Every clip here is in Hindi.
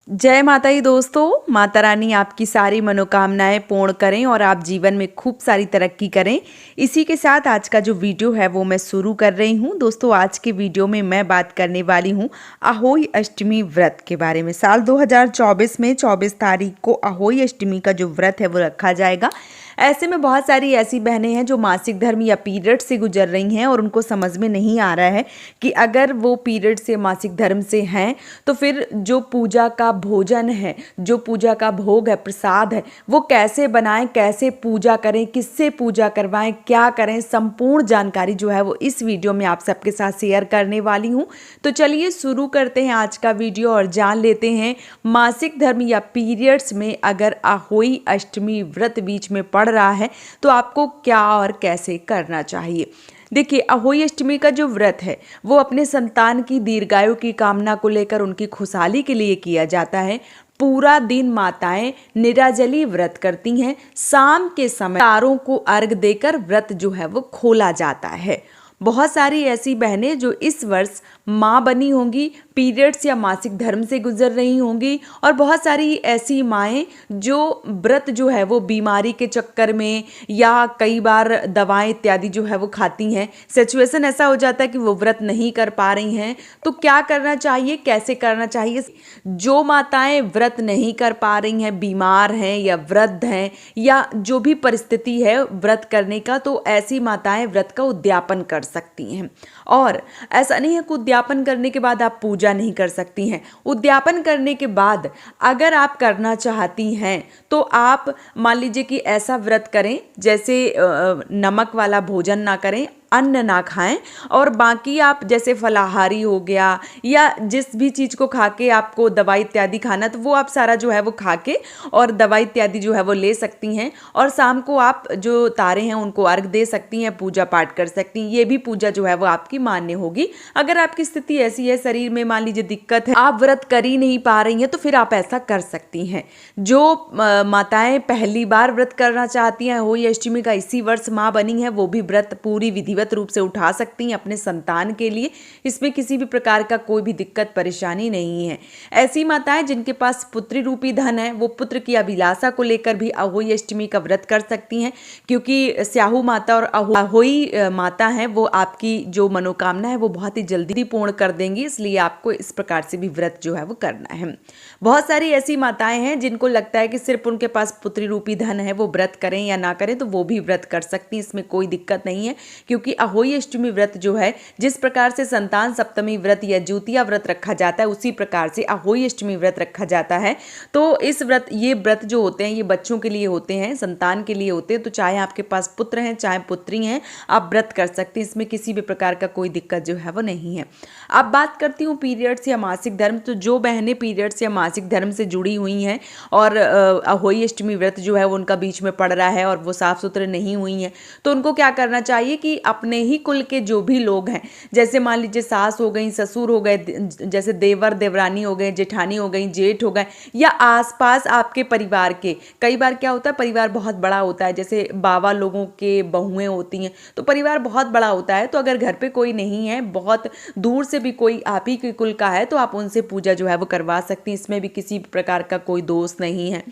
जय माता दी दोस्तों। माता रानी आपकी सारी मनोकामनाएं पूर्ण करें और आप जीवन में खूब सारी तरक्की करें। इसी के साथ आज का जो वीडियो है वो मैं शुरू कर रही हूं। दोस्तों, आज के वीडियो में मैं बात करने वाली हूं अहोई अष्टमी व्रत के बारे में। साल 2024 में 24 तारीख को अहोई अष्टमी का जो व्रत है वो रखा जाएगा। ऐसे में बहुत सारी ऐसी बहनें हैं जो मासिक धर्म या पीरियड से गुजर रही हैं और उनको समझ में नहीं आ रहा है कि अगर वो पीरियड से मासिक धर्म से हैं तो फिर जो पूजा का भोजन है, जो पूजा का भोग है, प्रसाद है, वो कैसे बनाएं, कैसे पूजा करें, किससे पूजा करवाएं, क्या करें, संपूर्ण जानकारी जो है वो इस वीडियो में आप सबके साथ शेयर करने वाली हूं। तो चलिए शुरू करते हैं आज का वीडियो और जान लेते हैं मासिक धर्म या पीरियड्स में अगर अहोई अष्टमी व्रत बीच में पड़ रहा है तो आपको क्या और कैसे करना चाहिए। देखिए, अहोई अष्टमी का जो व्रत है वो अपने संतान की दीर्घायु की कामना को लेकर उनकी खुशहाली के लिए किया जाता है। पूरा दिन माताएं निराजली व्रत करती हैं। शाम के समय तारों को अर्घ देकर व्रत जो है वो खोला जाता है। बहुत सारी ऐसी बहनें जो इस वर्ष माँ बनी होंगी, पीरियड्स या मासिक धर्म से गुजर रही होंगी, और बहुत सारी ऐसी माएँ जो व्रत जो है वो बीमारी के चक्कर में या कई बार दवाएं इत्यादि जो है वो खाती हैं। सिचुएशन ऐसा हो जाता है कि वो व्रत नहीं कर पा रही हैं। तो क्या करना चाहिए, कैसे करना चाहिए। जो माताएं व्रत नहीं कर पा रही हैं, बीमार हैं या वृद्ध हैं या जो भी परिस्थिति है व्रत करने का, तो ऐसी माताएं व्रत का उद्यापन कर सकती हैं। और ऐसा नहीं है कि उद्यापन करने के बाद आप पूजा नहीं कर सकती हैं। उद्यापन करने के बाद अगर आप करना चाहती हैं तो आप मान लीजिए कि ऐसा व्रत करें जैसे नमक वाला भोजन ना करें, अन्न ना खाएं, और बाकी आप जैसे फलाहारी हो गया या जिस भी चीज़ को खा के आपको दवाई इत्यादि खाना, तो वो आप सारा जो है वो खा के और दवाई इत्यादि जो है वो ले सकती हैं। और शाम को आप जो तारे हैं उनको अर्घ दे सकती हैं, पूजा पाठ कर सकती हैं। ये भी पूजा जो है वो आपकी मान्य होगी। अगर आपकी स्थिति ऐसी है, शरीर में मान लीजिए दिक्कत है, आप व्रत कर ही नहीं पा रही हैं, तो फिर आप ऐसा कर सकती हैं। जो माताएं पहली बार व्रत करना चाहती हैं, अहोई अष्टमी का इसी वर्ष माँ बनी है, वो भी व्रत पूरी विधिवत रूप से उठा सकती हैं अपने संतान के लिए। इसमें किसी भी प्रकार का कोई भी दिक्कत परेशानी नहीं है। ऐसी माताएं जिनके पास पुत्री रूपी धन है, वो पुत्र की अभिलाषा को लेकर भी अहोई अष्टमी का व्रत कर सकती हैं, क्योंकि स्याहू माता और अहोई माता हैं वो आपकी जो मनोकामना है वो बहुत ही जल्दी पूर्ण कर देंगी। इसलिए आपको इस प्रकार से भी व्रत जो है वो करना है। बहुत सारी ऐसी माताएं हैं जिनको लगता है कि सिर्फ उनके पास पुत्री रूपी धन है, वो व्रत करें या ना करें तो वो भी व्रत कर सकती हैं। इसमें कोई दिक्कत नहीं है, क्योंकि अहोई अष्टमी व्रत जो है, जिस प्रकार से संतान सप्तमी व्रत या ज्योतिया व्रत रखा जाता है, उसी प्रकार से अहोई अष्टमी व्रत रखा जाता है। तो ये व्रत जो होते हैं ये बच्चों के लिए होते हैं, संतान के लिए होते हैं। तो चाहे आपके पास पुत्र हैं चाहे पुत्री हैं, आप व्रत कर सकते हैं। इसमें किसी भी प्रकार का कोई दिक्कत जो है वो नहीं है। अब बात करती हूँ पीरियड्स या मासिक धर्म। तो जो बहनें पीरियड्स या मासिक धर्म से जुड़ी हुई हैं और अहोई अष्टमी व्रत जो है वो उनका बीच में पड़ रहा है और वो साफ सुथरे नहीं हुई हैं, तो उनको क्या करना चाहिए कि अपने ही कुल के जो भी लोग हैं, जैसे मान लीजिए सास हो गई, ससुर हो गए, जैसे देवर देवरानी हो गए, जेठानी हो गई, जेठ हो गए, या आसपास आपके परिवार के, कई बार क्या होता है परिवार बहुत बड़ा होता है, जैसे बाबा लोगों के बहुएं होती हैं, तो परिवार बहुत बड़ा होता है। तो अगर घर पे कोई नहीं है, बहुत दूर से भी कोई आप ही के कुल का है, तो आप उनसे पूजा जो है वो करवा सकती हैं। इसमें भी किसी प्रकार का कोई दोष नहीं है।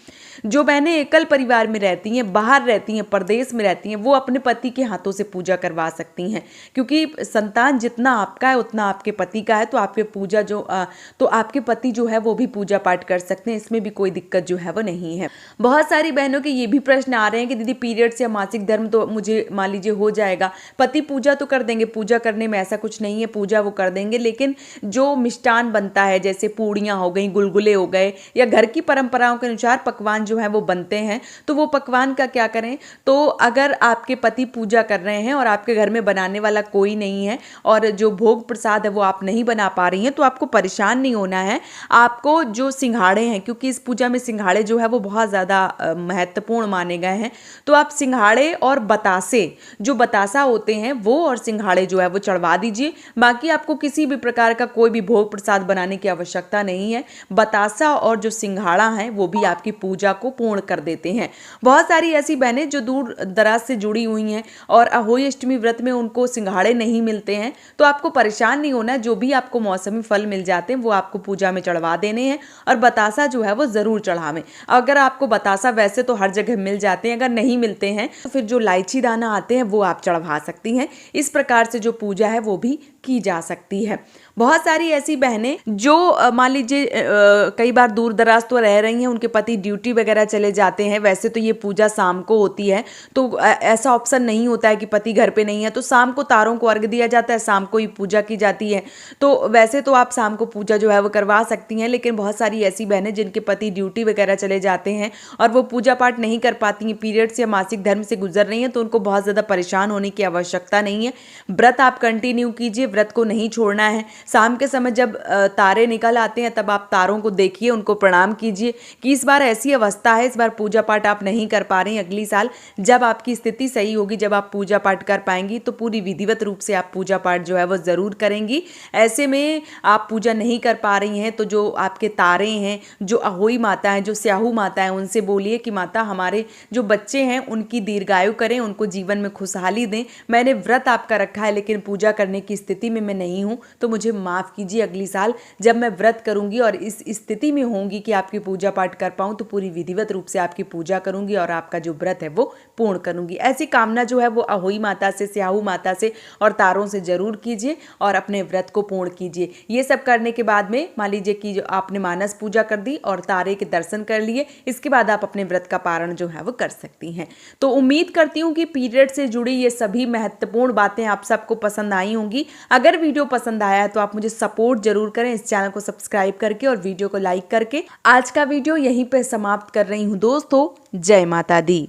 जो बहनें एकल परिवार में रहती हैं, बाहर रहती हैं, परदेश में रहती हैं, वो अपने पति के हाथों से पूजा करवा सकती हैं, क्योंकि संतान जितना आपका है उतना आपके पति का है। तो आपके पूजा तो आपके पति जो है वो भी पूजा पाठ कर सकते हैं। इसमें भी कोई दिक्कत जो है वो नहीं है। बहुत सारी बहनों के ये भी प्रश्न आ रहे हैं कि दीदी पीरियड्स या मासिक धर्म तो मुझे मान लीजिए हो जाएगा, पति पूजा तो कर देंगे। पूजा करने में ऐसा कुछ नहीं है, पूजा वो कर देंगे, लेकिन जो मिष्ठान बनता है जैसे पूड़ियाँ हो गई, गुलगुले हो गए, या घर की परंपराओं के अनुसार पकवान जो है वो बनते हैं, तो वो पकवान का क्या करें। तो अगर आपके पति पूजा कर रहे हैं और आपके घर में बनाने वाला कोई नहीं है और जो भोग प्रसाद है वो आप नहीं बना पा रही हैं, तो आपको परेशान नहीं होना है। आपको जो सिंघाड़े हैं, क्योंकि इस पूजा में सिंघाड़े जो है वो बहुत ज़्यादा महत्वपूर्ण माने गए हैं, तो आप सिंघाड़े और बतासे, जो बतासा होते हैं वो और सिंघाड़े जो है वो चढ़वा दीजिए। बाकी आपको किसी भी प्रकार का कोई भी भोग प्रसाद बनाने की आवश्यकता नहीं है। बतासा और जो सिंघाड़ा है वो भी आपकी पूजा को पूर्ण कर देते हैं। बहुत सारी ऐसी बहनें जो दूर दराज से जुड़ी हुई हैं और अहोई अष्टमी व्रत व्रत में उनको सिंघाड़े नहीं मिलते हैं तो आपको परेशान नहीं होना, जो भी आपको मौसमी फल मिल जाते हैं वो आपको पूजा में चढ़वा देने हैं और बतासा जो है वो ज़रूर चढ़ावें। अगर आपको बतासा वैसे तो हर जगह मिल जाते हैं, अगर नहीं मिलते हैं तो फिर जो इलायची दाना आते हैं वो आप चढ़वा सकती हैं। इस प्रकार से जो पूजा है वो भी की जा सकती है। बहुत सारी ऐसी बहनें जो मान लीजिए कई बार दूर दराज तो रह रही हैं, उनके पति ड्यूटी वगैरह चले जाते हैं, वैसे तो ये पूजा शाम को होती है तो ऐसा ऑप्शन नहीं होता है कि पति घर पे नहीं है तो शाम को तारों को अर्घ्य दिया जाता है, शाम को ही पूजा की जाती है। तो वैसे तो आप शाम को पूजा जो है वो करवा सकती हैं, लेकिन बहुत सारी ऐसी बहनें जिनके पति ड्यूटी वगैरह चले जाते हैं और वो पूजा पाठ नहीं कर पाती हैं, पीरियड्स या मासिक धर्म से गुजर रही हैं, तो उनको बहुत ज़्यादा परेशान होने की आवश्यकता नहीं है। व्रत आप कंटिन्यू कीजिए, व्रत को नहीं छोड़ना है। शाम के समय जब तारे निकल आते हैं तब आप तारों को देखिए, उनको प्रणाम कीजिए कि इस बार ऐसी अवस्था है, इस बार पूजा पाठ आप नहीं कर पा रहे हैं, अगली साल जब आपकी स्थिति सही होगी, जब आप पूजा पाठ कर पाएंगी तो पूरी विधिवत रूप से आप पूजा पाठ जो है वो ज़रूर करेंगी। ऐसे में आप पूजा नहीं कर पा रही हैं तो जो आपके तारे हैं, जो अहोई माता हैं, जो स्याहू माता हैं, उनसे बोलिए कि माता हमारे जो बच्चे हैं उनकी दीर्घायु करें, उनको जीवन में खुशहाली दें। मैंने व्रत आपका रखा है लेकिन पूजा करने की स्थिति में मैं नहीं हूँ तो मुझे माफ़ कीजिए, अगली साल जब मैं व्रत करूंगी और इस स्थिति में होंगी कि आपकी पूजा पाठ कर पाऊँ तो पूरी विधिवत रूप से आपकी पूजा करूंगी और आपका जो व्रत है वो पूर्ण करूंगी। ऐसी कामना जो है वो अहोई माता से, स्याहू माता से और तारों से जरूर कीजिए और अपने व्रत को पूर्ण कीजिए। ये सब करने के बाद में मान लीजिए कि जो आपने मानस पूजा कर दी और तारे के दर्शन कर लिए, इसके बाद आप अपने व्रत का पारण जो है वो कर सकती हैं। तो उम्मीद करती हूँ कि पीरियड से जुड़ी ये सभी महत्वपूर्ण बातें आप सबको पसंद आई होंगी। अगर वीडियो पसंद आया है तो आप मुझे सपोर्ट जरूर करें, इस चैनल को सब्सक्राइब करके और वीडियो को लाइक करके। आज का वीडियो यहीं पे समाप्त कर रही हूँ दोस्तों। जय माता दी।